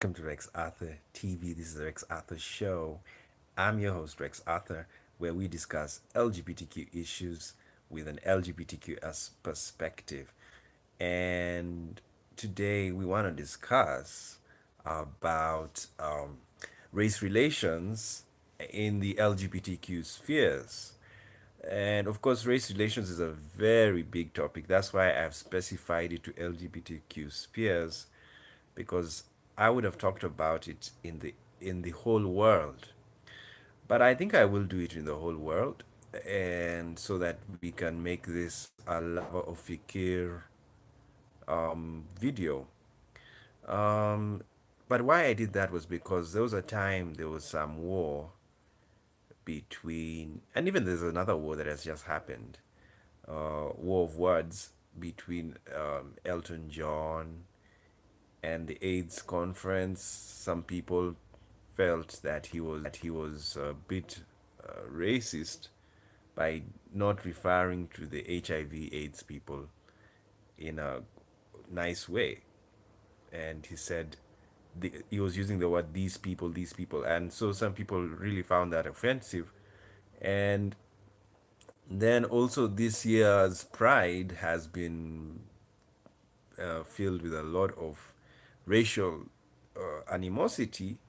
welcome to Rex Arthur TV. This is the Rex Arthur Show. I'm your host, Rex Arthur, where we discuss LGBTQ issues with an LGBTQ perspective. And today we want to discuss about race relations in the LGBTQ spheres. And of course, race relations is a very big topic. That's why I've specified it to LGBTQ spheres because I would have talked about it in the whole world. But I think I will do it in the whole world, and so that we can make this a lava of fikir video. Um, but why I did that was because there was a time there was some war between, and even there's another war that has just happened, war of words between Elton John and the AIDS conference. Some people felt that he was a bit racist by not referring to the HIV/AIDS people in a nice way, and he said he was using the word these people, and so some people really found that offensive. And then also this year's Pride has been filled with a lot of racial animosity.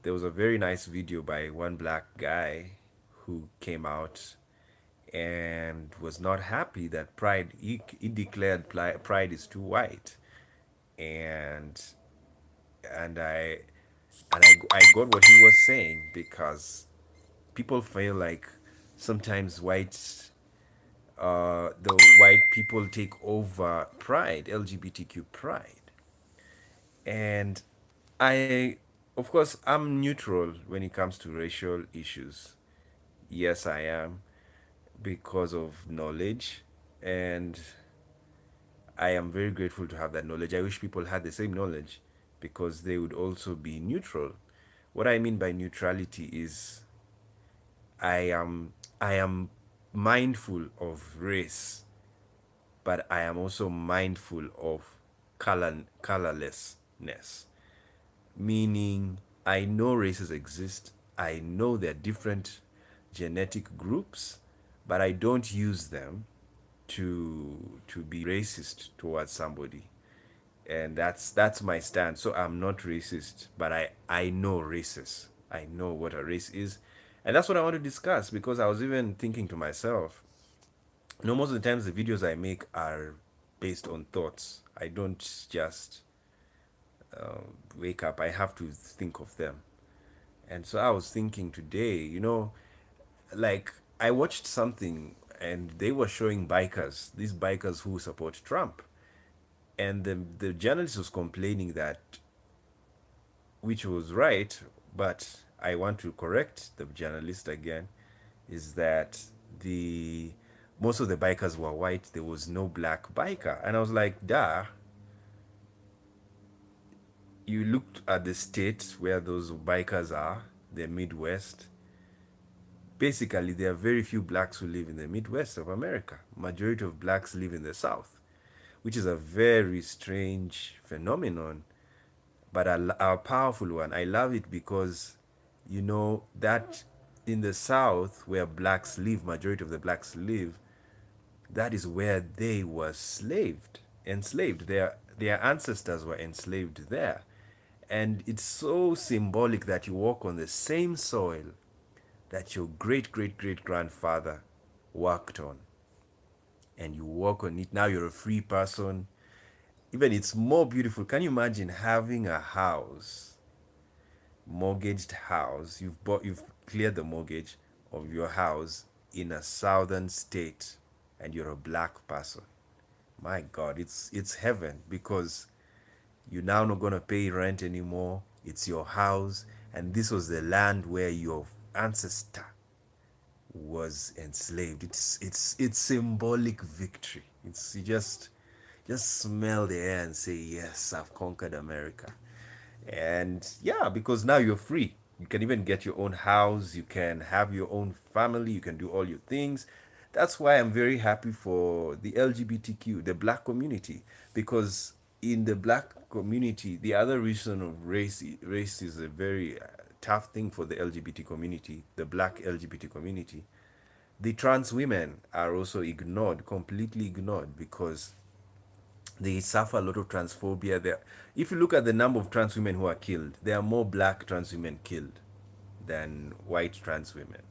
There was a very nice video by one black guy who came out and was not happy that he declared pride is too white. And and I got what he was saying, because people feel like sometimes the white people take over pride, LGBTQ pride. And I, of course, I'm neutral when it comes to racial issues. Yes, I am, because of knowledge, and I am very grateful to have that knowledge. I wish people had the same knowledge because they would also be neutral. What I mean by neutrality is I am mindful of race, but I am also mindful of colorlessness. Meaning, I know races exist. I know they're different genetic groups, but I don't use them to be racist towards somebody. And that's my stand. So I'm not racist, but I know races. I know what a race is. And that's what I want to discuss, because I was even thinking to myself, most of the times the videos I make are based on thoughts. I don't just wake up. I have to think of them. And so I was thinking today, like, I watched something and they were showing bikers, these bikers who support Trump. And the journalist was complaining that, which was right, but I want to correct the journalist again, is that the most of the bikers were white. There was no black biker. And I was like, duh, you looked at the state where those bikers are, the Midwest. Basically, there are very few blacks who live in the Midwest of America. Majority of blacks live in the South, which is a very strange phenomenon, but a powerful one. I love it because, that in the South, where blacks live, majority of the blacks live, that is where they were enslaved. Their ancestors were enslaved there. And it's so symbolic that you walk on the same soil that your great great great grandfather worked on, and you walk on it. Now you're a free person. Even it's more beautiful. Can you imagine having a house, mortgaged house? You've cleared the mortgage of your house in a southern state, and you're a black person. My God, it's heaven, because you're now not gonna pay rent anymore. It's your house, and this was the land where your ancestor was enslaved. It's symbolic victory. It's you just smell the air and say, yes, I've conquered America. And yeah, because now you're free. You can even get your own house, you can have your own family, you can do all your things. That's why I'm very happy for the LGBTQ, the black community, because in the black community, the other reason of race is a very tough thing for the LGBT community, the black LGBT community. The trans women are also ignored, completely ignored, because they suffer a lot of transphobia. There, if you look at the number of trans women who are killed, there are more black trans women killed than white trans women.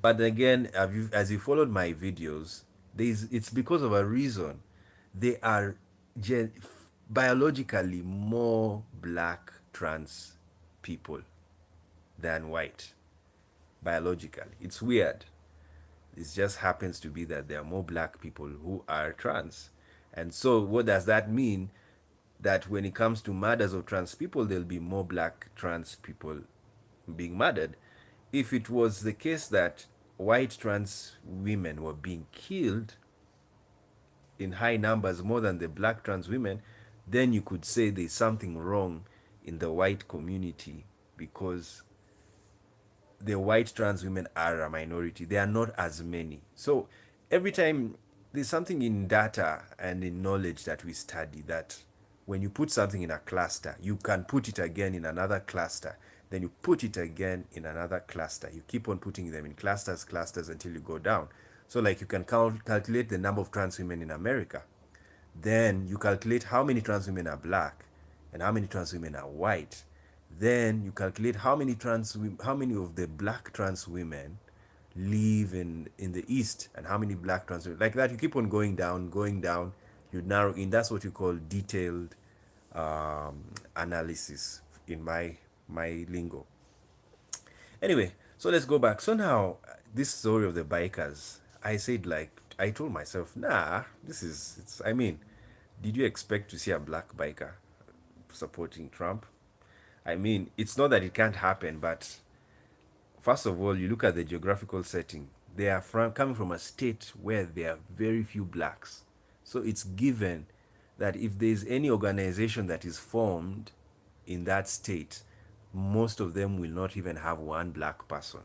But again, as you followed my videos, it's because of a reason. They are gen- biologically more black trans people than white. Biologically. It's weird. It just happens to be that there are more black people who are trans. And so, what does that mean? That when it comes to murders of trans people, there'll be more black trans people being murdered. If it was the case that white trans women were being killed in high numbers more than the black trans women, then you could say there's something wrong in the white community, because the white trans women are a minority. They are not as many. So every time, there's something in data and in knowledge that we study, that when you put something in a cluster, you can put it again in another cluster. Then you put it again in another cluster. You keep on putting them in clusters, clusters until you go down. So like you can calculate the number of trans women in America. Then you calculate how many trans women are black and how many trans women are white. Then you calculate how many of the black trans women live in the east, and how many black trans women, like that. You keep on going down. You narrow in. That's what you call detailed analysis in my lingo. Anyway, so let's go back. So now, this story of the bikers, I said, like, I told myself, nah, I mean, did you expect to see a black biker supporting Trump? I mean, it's not that it can't happen, but first of all, you look at the geographical setting. They are coming from a state where there are very few blacks. So it's given that if there's any organization that is formed in that state, most of them will not even have one black person.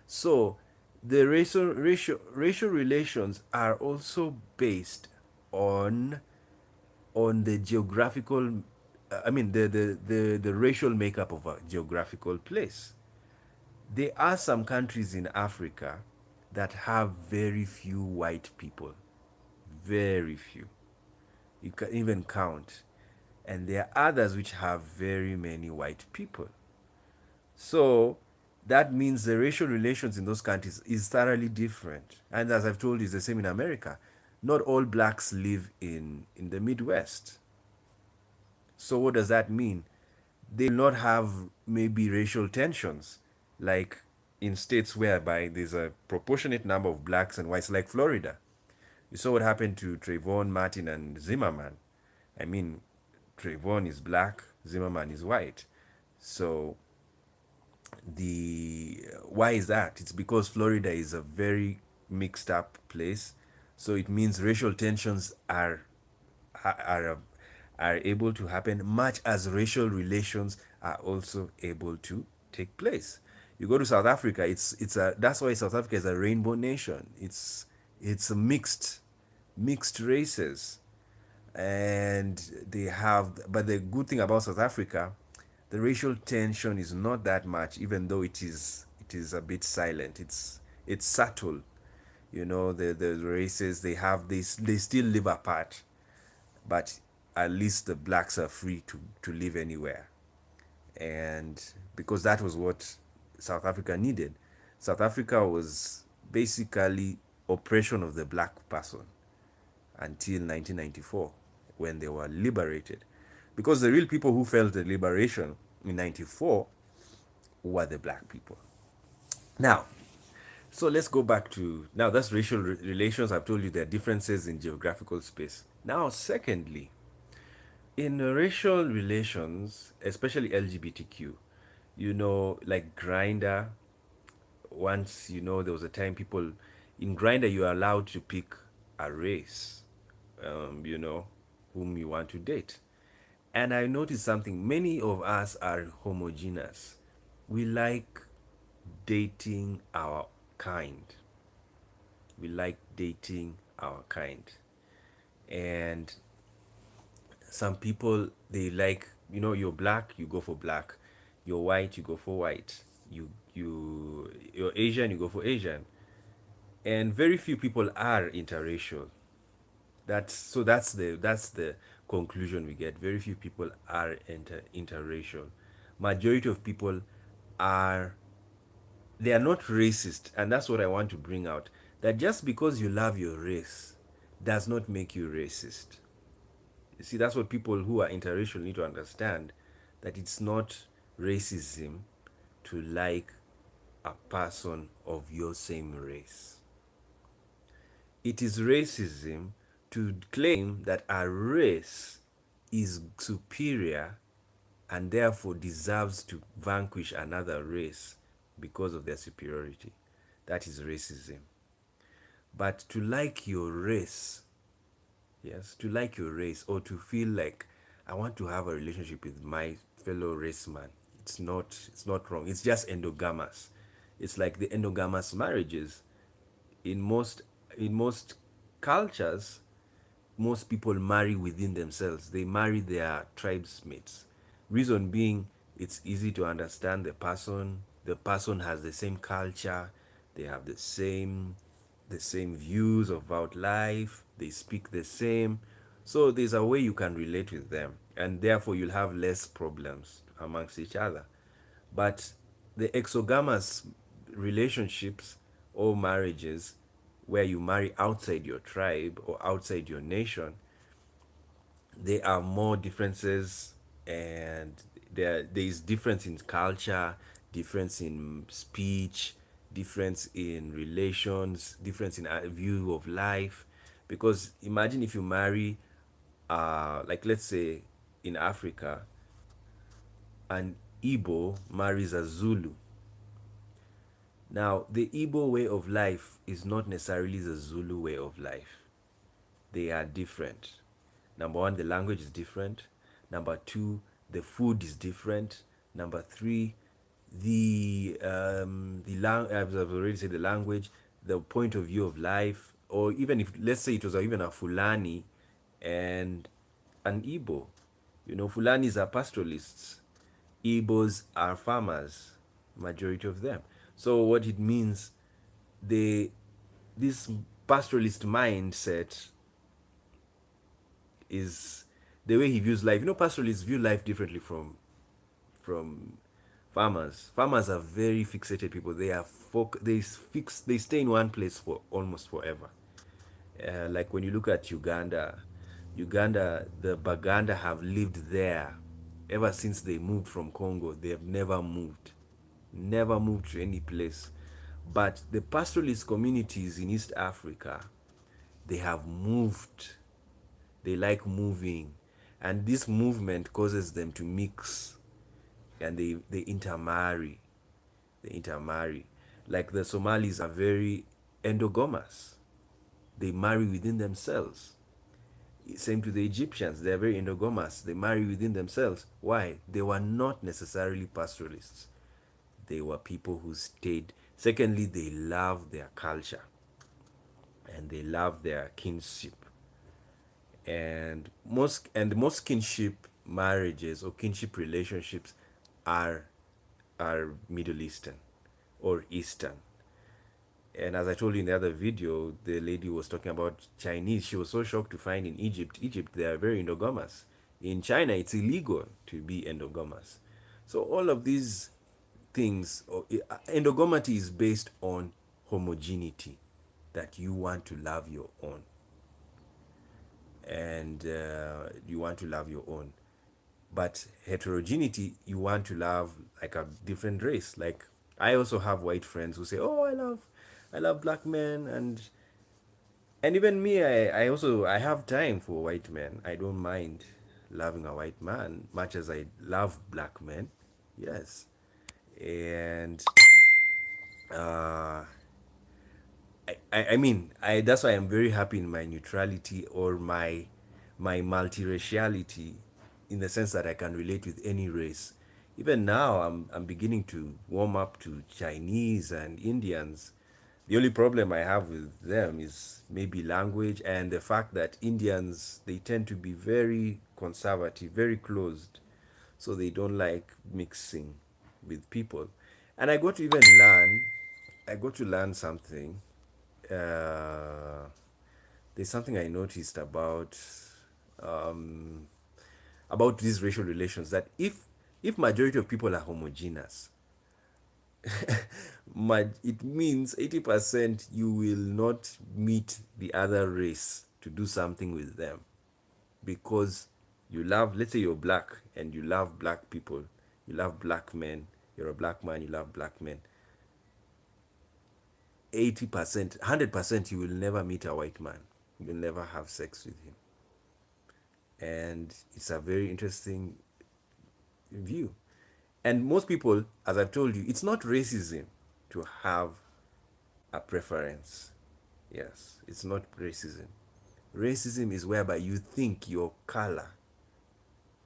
So the racial relations are also based on the geographical, I mean the racial makeup of a geographical place. There are some countries in Africa that have very few white people, very few. You can even count. And there are others which have very many white people. So that means the racial relations in those countries is thoroughly different. And as I've told you, it's the same in America. Not all blacks live in the Midwest. So what does that mean? They will not have maybe racial tensions like in states whereby there's a proportionate number of blacks and whites, like Florida. You saw what happened to Trayvon Martin and Zimmerman. I mean, Trayvon is black, Zimmerman is white. So the why is that? It's because Florida is a very mixed up place. So it means racial tensions are are able to happen, much as racial relations are also able to take place. You go to South Africa, it's a that's why South Africa is a rainbow nation. It's a mixed races, and they have. But the good thing about South Africa, the racial tension is not that much, even though it is a bit silent. It's subtle. You know, the races they still live apart, but at least the blacks are free to live anywhere. And because that was what South Africa needed. South Africa was basically oppression of the black person until 1994, when they were liberated. Because the real people who felt the liberation in 94 were the black people. Now, so let's go back to now that's racial relations. I've told you there are differences in geographical space. Now, secondly, in racial relations, especially LGBTQ, like Grinder, once there was a time people in Grinder you are allowed to pick a race, you know, whom you want to date. And I noticed something. Many of us are homogeneous. We like dating our kind. We like dating our kind. And Some people, they like, you're black, you go for black. You're white, you go for white. You're Asian, you go for Asian. And very few people are interracial. That's the conclusion we get. Very few people are interracial. Majority of people are, they are not racist, and that's what I want to bring out. That just because you love your race does not make you racist. You see, that's what people who are interracial need to understand, that it's not racism to like a person of your same race. It is racism to claim that a race is superior and therefore deserves to vanquish another race because of their superiority. That is racism. But to like your race, yes, to like your race, or to feel like I want to have a relationship with my fellow race man, it's not wrong. It's just endogamous. It's like the endogamous marriages in most cultures. Most people marry within themselves. They marry their tribes mates. Reason being, it's easy to understand the person. The person has the same culture. They have the same views about life. They speak the same. So there's a way you can relate with them, and therefore you'll have less problems amongst each other. But the exogamous relationships or marriages, where you marry outside your tribe or outside your nation, there are more differences, and there is difference in culture, difference in speech, difference in relations, difference in view of life. Because imagine if you marry, like let's say in Africa, an Igbo marries a Zulu. Now, the Igbo way of life is not necessarily the Zulu way of life. They are different. Number one, the language is different. Number two, the food is different. Number three, as I've already said, the language, the point of view of life, or even if, let's say, it was even a Fulani and an Igbo. Fulanis are pastoralists. Igbos are farmers, majority of them. So what it means, they this pastoralist mindset is the way he views life. Pastoralists view life differently from farmers. Farmers are very fixated people. They stay in one place for almost forever. Like when you look at Uganda, the Baganda have lived there ever since they moved from Congo. They have never moved to any place. But the pastoralist communities in East Africa, they have moved. They like moving, and this movement causes them to mix, and they intermarry. Like the Somalis are very endogamous. They marry within themselves. Same to the Egyptians. They are very endogamous. They marry within themselves. Why? They were not necessarily pastoralists. They were people who stayed. Secondly, they love their culture and they love their kinship. And most kinship marriages or kinship relationships are Middle Eastern or Eastern. And as I told you in the other video, the lady was talking about Chinese. She was so shocked to find in Egypt, they are very endogamous. In China, it's illegal to be endogamous. So all of these things, endogamity is based on homogeneity, that you want to love your own. And you want to love your own. But heterogeneity, you want to love like a different race. Like I also have white friends who say, "Oh, I love black men," and even me, I have time for white men. I don't mind loving a white man much as I love black men. Yes, and uh, I that's why I'm very happy in my neutrality, or my multiraciality, in the sense that I can relate with any race. Even now, I'm beginning to warm up to Chinese and Indians. The only problem I have with them is maybe language, and the fact that Indians, they tend to be very conservative, very closed. So they don't like mixing with people. And I got to even learn, I got to learn something. Uh, there's something I noticed um, about these racial relations, that if majority of people are homogeneous, it means 80% you will not meet the other race to do something with them, because you love, let's say you're black and you love black people, you love black men, you're a black man, you love black men, 80%, 100% you will never meet a white man, you'll never have sex with him. And it's a very interesting view. And most people, as I've told you, it's not racism to have a preference. Yes, it's not racism. Racism is whereby you think your color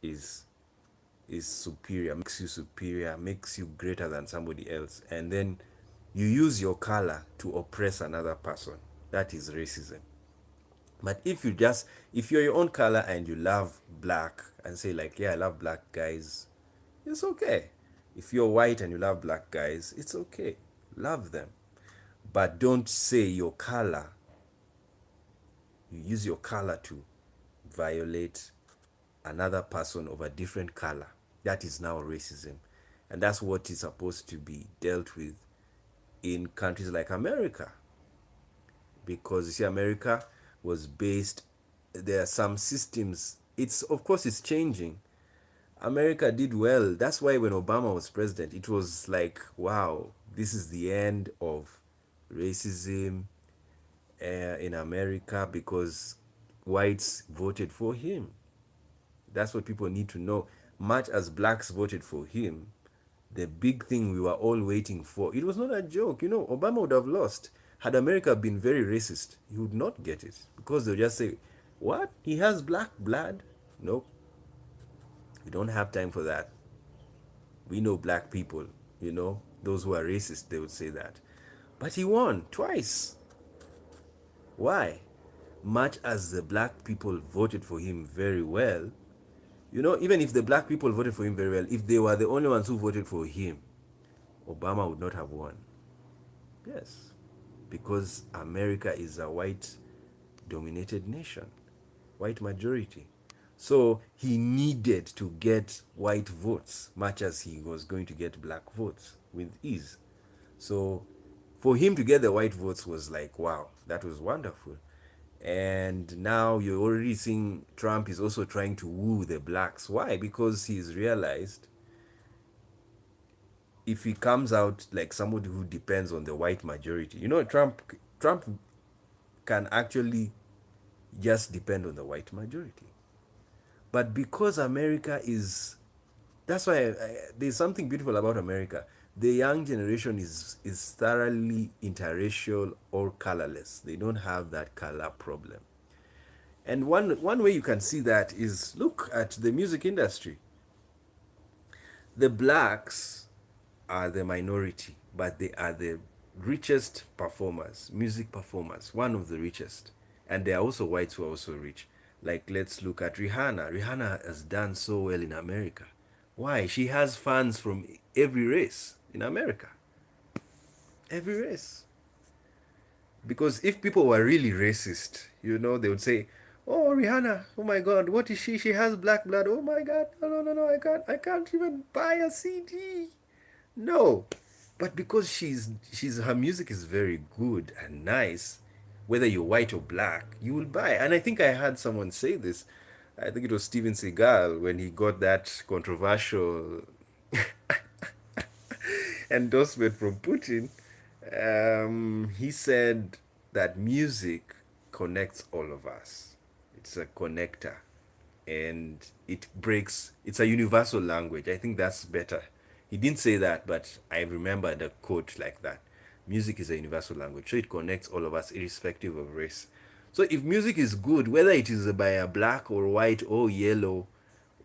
is superior, makes you greater than somebody else, and then you use your color to oppress another person. That is racism. But if you're your own color and you love black and say like, yeah, I love black guys, it's okay. If you're white and you love black guys, it's okay. Love them. But don't say your color, you use your color to violate another person of a different color. That is now racism. And that's what is supposed to be dealt with in countries like America. Because you see, America was based, there are some systems, it's, of course, it's changing. America did well. That's why when Obama was president, it was like, wow, this is the end of racism in America, because whites voted for him. That's what people need to know. Much as blacks voted for him, the big thing we were all waiting for, it was not a joke. You know, Obama would have lost. Had America been very racist, he would not get it, because they'll just say, what? He has black blood? Nope. We don't have time for that. We know black people, you know, those who are racist, they would say that. But he won twice. Why? Much as the black people voted for him very well, you know, even if the black people voted for him very well, if they were the only ones who voted for him, Obama would not have won. Yes, because America is a white dominated nation, white majority. So he needed to get white votes, much as he was going to get black votes with ease. So for him to get the white votes was like, wow, that was wonderful. And now you're already seeing Trump is also trying to woo the blacks. Why? Because he's realized if he comes out like somebody who depends on the white majority, you know, Trump can actually just depend on the white majority. But because America is, that's why there's something beautiful about America. The young generation is thoroughly interracial or colorless. They don't have that color problem. And one way you can see that is look at the music industry. The blacks are the minority, but they are the richest performers, music performers, one of the richest. And there are also whites who are also rich. Like, let's look at Rihanna. Rihanna has done so well in America. Why? She has fans from every race in America. Every race. Because if people were really racist, you know, they would say, "Oh, Rihanna, oh my God, what is she? She has black blood. Oh my God, no, no, no, no, I can't even buy a CD." No, but because she's her music is very good and nice, whether you're white or black, you will buy. And I think I heard someone say this. I think it was Steven Seagal when he got that controversial endorsement from Putin. He said that music connects all of us. It's a connector, and it breaks. It's a universal language. I think that's better. He didn't say that, but I remember the quote like that. Music is a universal language, so it connects all of us, irrespective of race. So if music is good, whether it is by a black or white or yellow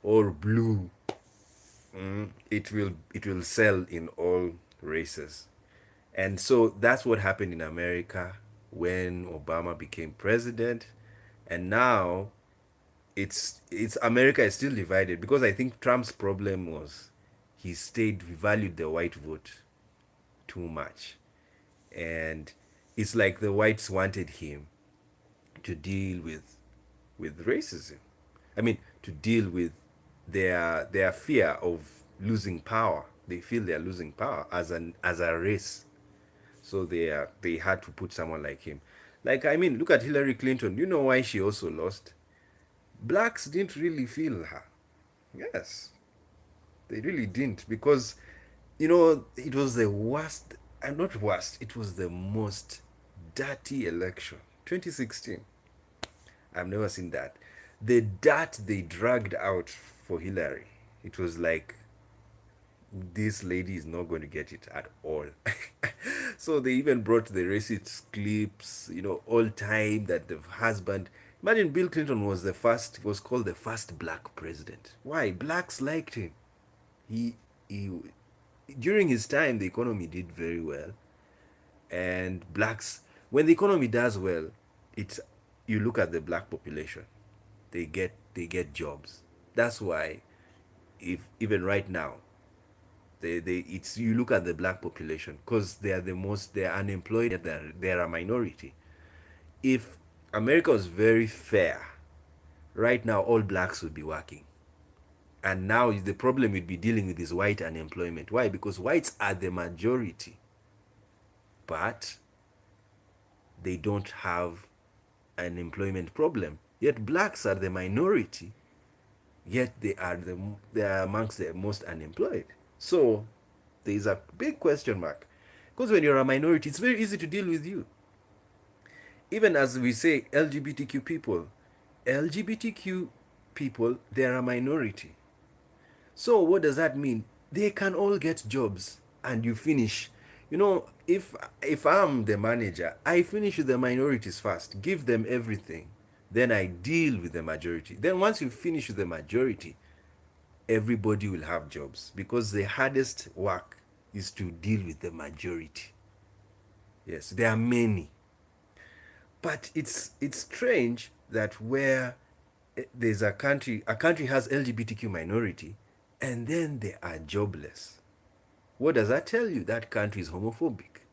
or blue, it will sell in all races. And so that's what happened in America when Obama became president. And now it's America is still divided because I think Trump's problem was he valued the white vote too much, and it's like the whites wanted him to deal with racism. I mean, to deal with their fear of losing power. They feel they're losing power as a race, so they had to put someone like him. Like, I mean, look at Hillary Clinton. You know why she also lost? Blacks didn't really feel her. Yes, they really didn't, because it was the worst, and not worst, it was the most dirty election. 2016. I've never seen that. The dirt they dragged out for Hillary, it was like, this lady is not going to get it at all. So they even brought the racist clips, all time that the husband. Imagine Bill Clinton was called the first black president. Why? Blacks liked him. He, he, during his time, the economy did very well, and blacks, when the economy does well, it's you look at the black population, they get jobs. That's why, if even right now, they it's you look at the black population, because they're unemployed, yet they're a minority. If America was very fair, right now all blacks would be working. And now the problem we'd be dealing with is white unemployment. Why? Because whites are the majority, but they don't have an employment problem. Yet blacks are the minority, yet they are amongst the most unemployed. So there is a big question mark. Because when you're a minority, it's very easy to deal with you. Even as we say LGBTQ people, they're a minority. So what does that mean? They can all get jobs and you finish. If I'm the manager, I finish with the minorities first, give them everything. Then I deal with the majority. Then once you finish with the majority, everybody will have jobs, because the hardest work is to deal with the majority. Yes, there are many. But it's strange that where there's a country has LGBTQ minority, and then they are jobless. What does that tell you? That country is homophobic.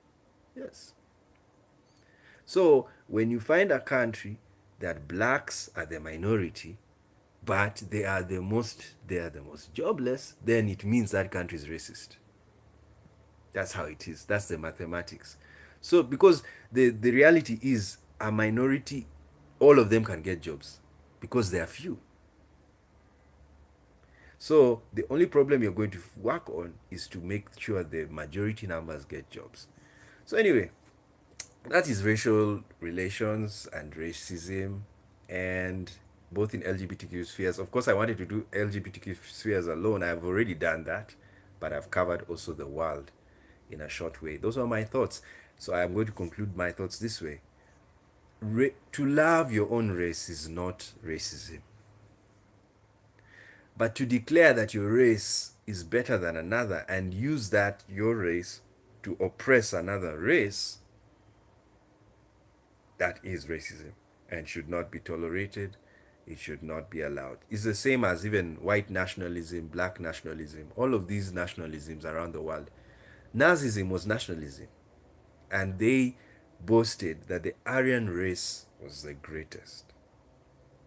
Yes. So when you find a country that blacks are the minority, but they are the most jobless, then it means that country is racist. That's how it is. That's the mathematics. So because the reality is, a minority, all of them can get jobs because they are few. So the only problem you're going to work on is to make sure the majority numbers get jobs. So anyway, that is racial relations and racism, and both in LGBTQ spheres. Of course, I wanted to do LGBTQ spheres alone. I've already done that, but I've covered also the world in a short way. Those are my thoughts. So I am going to conclude my thoughts this way. To love your own race is not racism. But to declare that your race is better than another and use that, your race, to oppress another race, that is racism and should not be tolerated. It should not be allowed. It's the same as even white nationalism, black nationalism, all of these nationalisms around the world. Nazism was nationalism, and they boasted that the Aryan race was the greatest.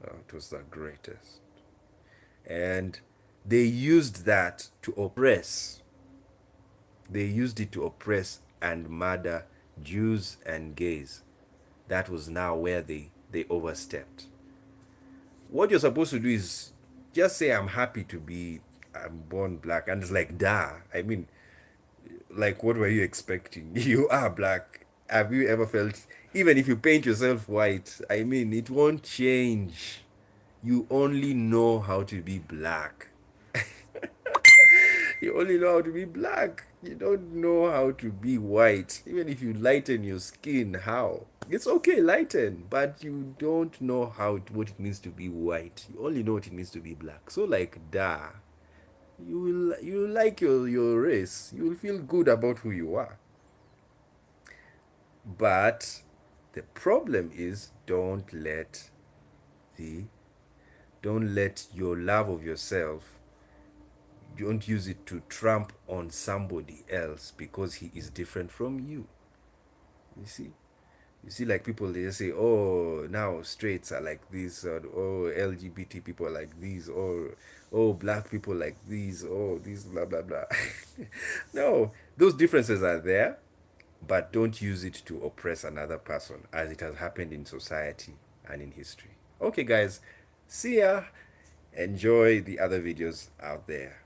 It was the greatest. And they used that to oppress. They used it to oppress and murder Jews and gays. That was now where they overstepped. What you're supposed to do is just say, I'm born black. And it's like, duh. I mean, like, what were you expecting? You are black. Have you ever felt, even if you paint yourself white, I mean, it won't change. You only know how to be black. You only know how to be black. You don't know how to be white. Even if you lighten your skin, how? It's okay, lighten, but you don't know what it means to be white. You only know what it means to be black. So like, duh. You will like your race. You will feel good about who you are. But the problem is, don't let the Don't let your love of yourself, don't use it to trump on somebody else because he is different from you. You see? You see, like people, they just say, oh, now straights are like this, or oh, LGBT people are like these, or oh, black people like these, oh, these, blah, blah, blah. No, those differences are there, but don't use it to oppress another person as it has happened in society and in history. Okay, guys, see ya. Enjoy the other videos out there.